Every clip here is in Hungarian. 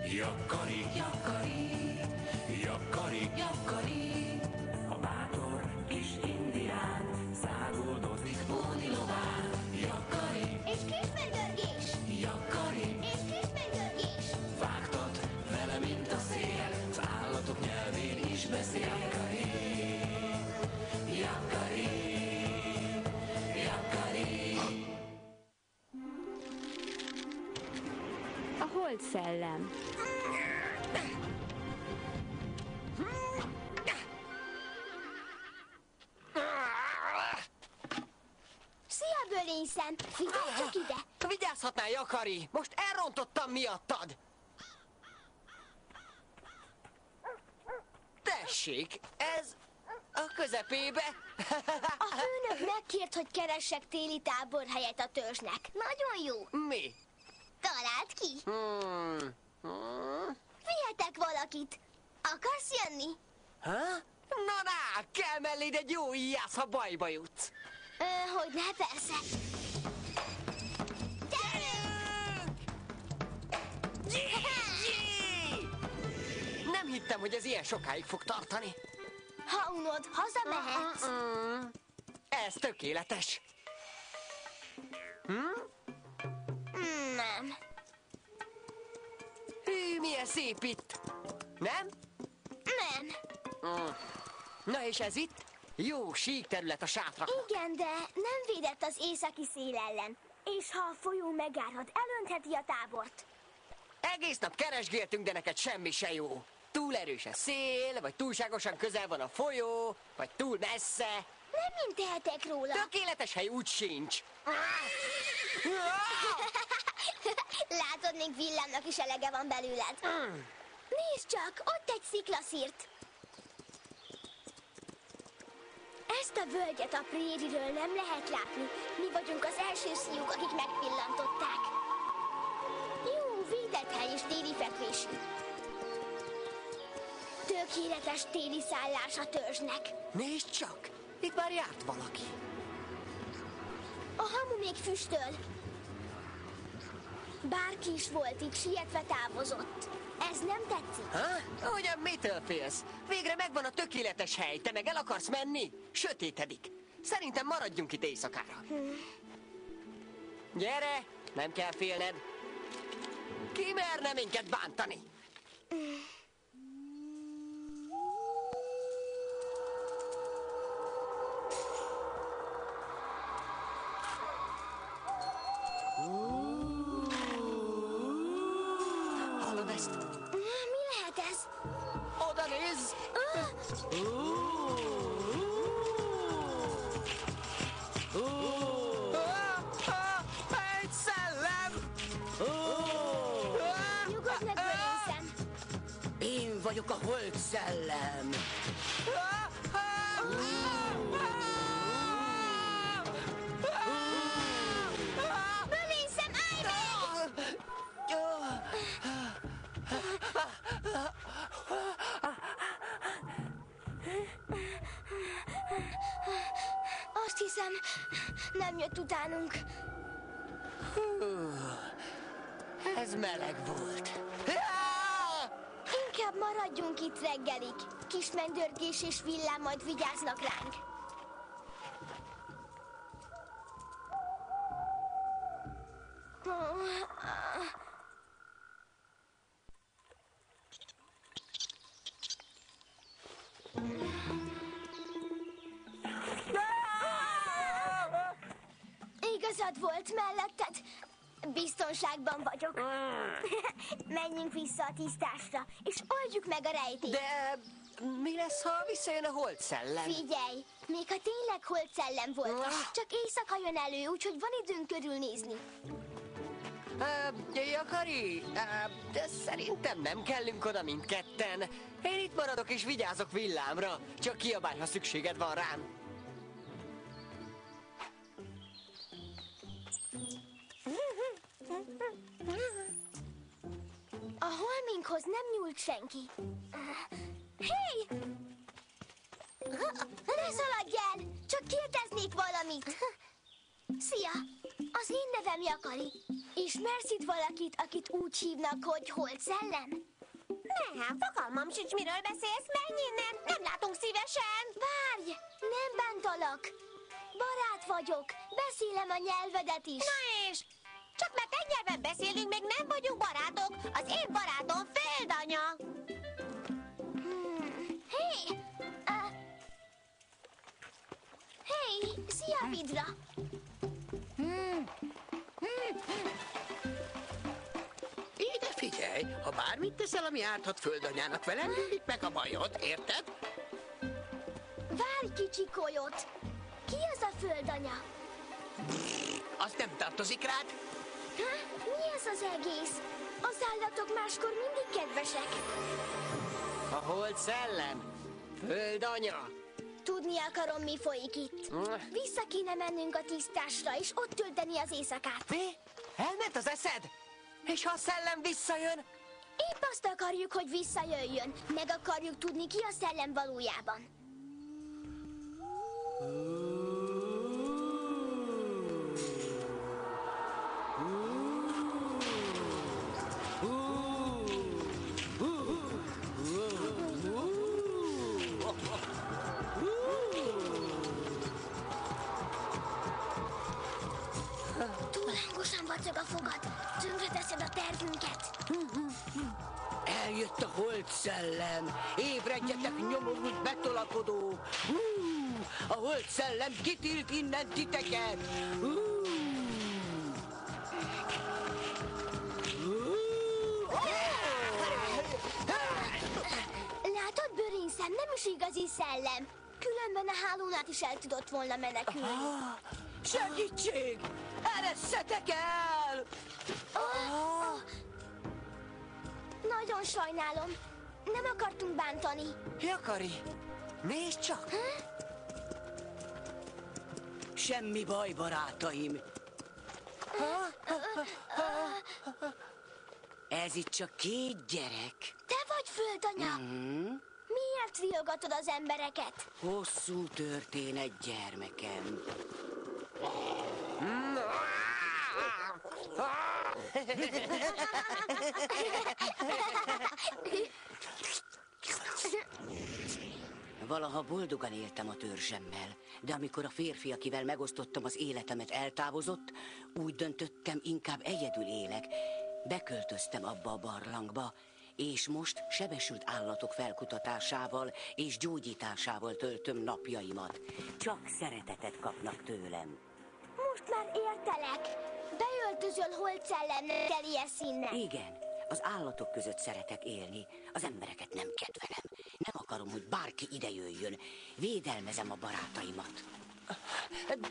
Jakkari, jakkari, jakkari, jakkari, a bátor kis indián száguldozik Póni lován. Jakkari, És kismendörgés, jakkari, és kismendörgés. vágtat vele, mint a szél, az állatok nyelvén is beszél. Jakkari, jakkari, jakkari. A Hold szellem. Szia, bölényszem! Figyelj csak ide! Vigyázhatnál, Jakari! Most elrontottam miattad! Tessék, ez a közepébe. A főnök megkért, hogy keressek téli táborhelyet a törzsnek. Nagyon jó. Mi? Találd ki. Vihetek valakit. Akarsz jönni? Ha? Na, kell melléd egy jó íjász, ha bajba jutsz. Hogyne, persze. Gyerünk! Jé! Nem hittem, hogy ez ilyen sokáig fog tartani. Ha unod, hazamehetsz. Ez tökéletes. Nem. Hű, milyen szép itt. Nem? Nem. Na és ez itt? Jó, sík terület a sátra. Igen, de nem védett az északi szél ellen. És ha a folyó megárhat, elöntheti a tábort. Egész nap keresgéltünk, de neked semmi se jó. Túl erős a szél, vagy túlságosan közel van a folyó, vagy túl messze. Nem mind tehetek róla. Tökéletes hely úgy sincs. Látod, még villámnak is elege van belőled. Nézd csak, ott egy sziklaszírt. Ezt a völgyet a prériről nem lehet látni. Mi vagyunk az első szíjuk, akik megpillantották. Jó, védett hely és téli fekvésű. Tökéletes téli szállás a törzsnek. Nézd csak, itt már járt valaki. A hamu még füstöl. Bárki is volt itt, sietve távozott. Ez nem tetszik. Ha? Ugyan mitől félsz? Végre megvan a tökéletes hely, te meg el akarsz menni? Sötétedik. Szerintem maradjunk itt éjszakára. Gyere, nem kell félned. Ki merne minket bántani? Hallod ezt? Mi lehet ez? Oda nézz! Egy szellem! Nyugodj meg, bölényszem. Én vagyok a Hold szellem. Bölényszem, állj meg! Azt hiszem, nem jött utánunk. Ez meleg volt. Inkább maradjunk itt reggelig. Kis mendörgés és villám majd vigyáznak ránk. Igazad volt melletted. Biztonságban vagyok. Menjünk vissza a tisztásra, és oldjuk meg a rejtét. De mi lesz, ha visszajön a Hold szellem? Figyelj, még ha tényleg Hold szellem volna, csak éjszaka jön elő, úgyhogy van időnk körülnézni. Jakari, de szerintem nem kellünk oda mindketten. Én itt maradok és vigyázok villámra. Csak kiabálj, ha szükséged van rám. A holminkhoz nem nyúlt senki. Hé! Ne szaladj el! Csak kérdeznék valamit. Szia! A Az én nevem Jakari. Ismersz itt valakit, akit úgy hívnak, hogy Holt Szellem? Nem, fogalmam sincs, miről beszélsz. Menj innen, nem látunk szívesen. Várj, nem bántalak. Barát vagyok, beszélem a nyelvedet is. Na és? Csak mert egy nyelven beszélünk, még nem vagyunk barátok. Az én barátom Földanya. Hé! Hé, szia, Vidra! Ide figyelj, ha bármit teszel, ami árthat Földanyának, velem gyűlik meg a bajod, érted? Várj, kicsi kolyot! Ki az a Földanya? Az nem tartozik rád? Ha? Mi ez az egész? Az állatok máskor mindig kedvesek. A Holt Szellem. Földanya. Tudni akarom, mi folyik itt. Vissza kéne mennünk a tisztásra, és ott tölteni az éjszakát. Mi? Elment az eszed? És ha a szellem visszajön? Épp azt akarjuk, hogy visszajöjjön. Meg akarjuk tudni, ki a szellem valójában. Túl hangosan vacog a fogad. Tönkreteszed a tervünket. Eljött a Holt Szellem. Ébredjetek, nyomorult betolakodó. A Holt Szellem kitilt innen titeket. Látod, Bőrinszem, nem is igazi szellem. Különben a hálón át is el tudott volna menekülni. Segítség! Eresszetek el! Nagyon sajnálom. Nem akartunk bántani. Jakari, nézd csak! Semmi baj, barátaim. Ez itt csak 2 gyerek. Te vagy Földanya? Miért riogatod az embereket? Hosszú történet, gyermekem. Valaha boldogan éltem a törzsemmel, de amikor a férfi, akivel megosztottam az életemet, eltávozott, úgy döntöttem, inkább egyedül élek. Beköltöztem abba a barlangba, és most sebesült állatok felkutatásával és gyógyításával töltöm napjaimat. Csak szeretetet kapnak tőlem. Most már értelek. Beöltözöl Holt Szellemnek, eliesz innen. Igen, az állatok között szeretek élni. Az embereket nem kedvelem. Nem akarom, hogy bárki ide jöjjön. Védelmezem a barátaimat.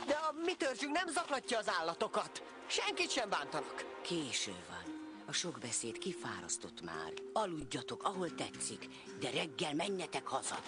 De a mi törzsünk nem zaklatja az állatokat. Senkit sem bántanak. Késő van. A sok beszéd kifárasztott már. Aludjatok, ahol tetszik, de reggel menjetek haza.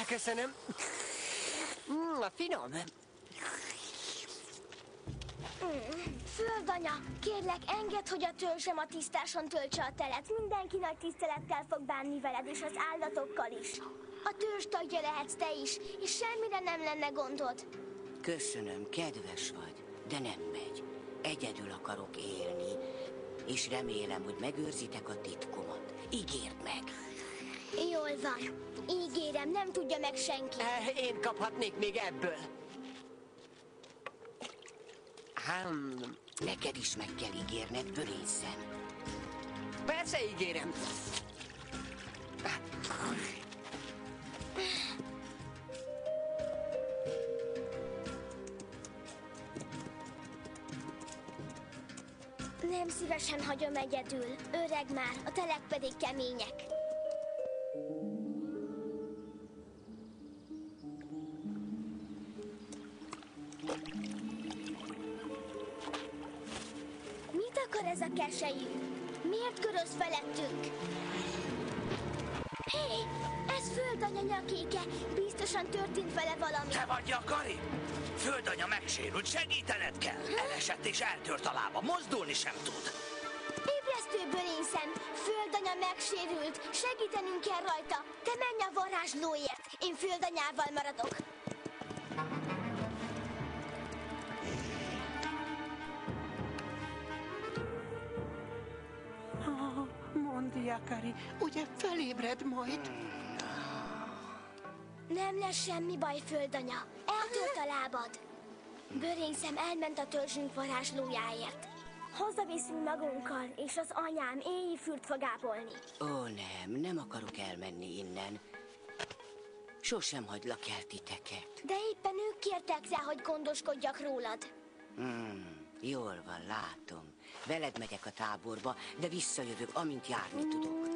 Köszönöm. Finom. Földanya, kérlek, engedd, hogy a törzsem a tisztáson töltse a telet. Mindenki nagy tisztelettel fog bánni veled, és az állatokkal is. A törzs tagja lehetsz te is, és semmire nem lenne gondod. Köszönöm, kedves vagy, de nem megy. Egyedül akarok élni, és remélem, hogy megőrzitek a titkomat. Ígérd meg! Jól van. Ígérem, nem tudja meg senki. Én kaphatnék még ebből. Neked is meg kell ígérned, Bőrinszem. Persze ígérem. Nem szívesen hagyom egyedül. Öreg már, a telek pedig kemények. Mit akar ez a keselyű? Miért köröz felettünk? Hé, ez Földanya nyakéke. Biztosan történt vele valami. Te vagy Jakari? Földanya megsérült, segítened kell. Elesett és eltört a lába, mozdulni sem tud. megsérült. Segítenünk kell rajta. Te menj a varázslóért. Én földanyával maradok. Mondd, Jakari, ugye felébred majd? Nem lesz semmi baj, földanya. Eltört a lábad. Bőrényszem elment a törzsünk varázslójáért. Hazaviszünk magunkkal, és az anyám éjjfürt fog ápolni. Ó, nem akarok elmenni innen. Sosem hagylak el titeket. De éppen ők kértek rá, hogy gondoskodjak rólad. Jól van, látom. Veled megyek a táborba, de visszajövök, amint járni tudok.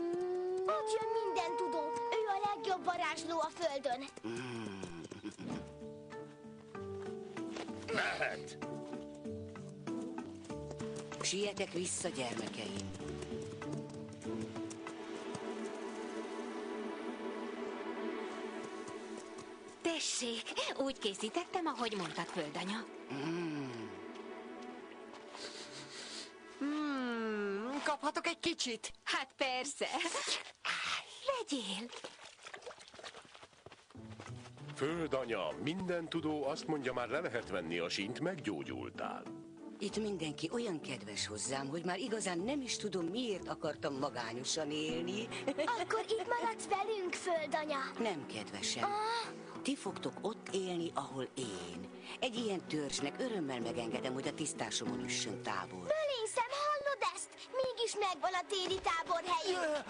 Ott jön minden tudó. Ő a legjobb varázsló a földön. Mehet! Sietek vissza, gyermekeim. Tessék, úgy készítettem, ahogy mondtad, földanya. Kaphatok egy kicsit? Hát persze. Vegyél. Földanya, minden tudó azt mondja, már le lehet venni a sínt, meggyógyultál. Itt mindenki olyan kedves hozzám, hogy már igazán nem is tudom, miért akartam magányosan élni. Akkor itt maradsz velünk, földanya. Nem, kedvesem. Ti fogtok ott élni, ahol én. Egy ilyen törzsnek örömmel megengedem, hogy a tisztásomon üssön tábor. Bőrényszem, hallod ezt? Mégis megvan a téli táborhelyünk.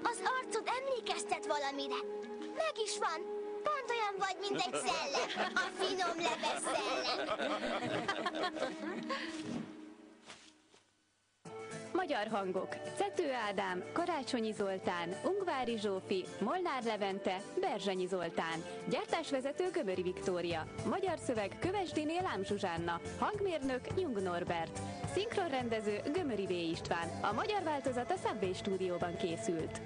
Az arcod emlékeztet valamire. Meg is van. Pont olyan vagy, mint egy szellem. A finom leves szellem. Magyar hangok: Cető Ádám, Karácsonyi Zoltán, Ungvári Zsófi, Molnár Levente, Berzsenyi Zoltán. Gyártásvezető Gömöri Viktória. Magyar szöveg Kövesdiné Lám Zsuzsánna. Hangmérnök Jung Norbert. Szinkronrendező Gömöri V. István. A magyar változat a Subway stúdióban készült.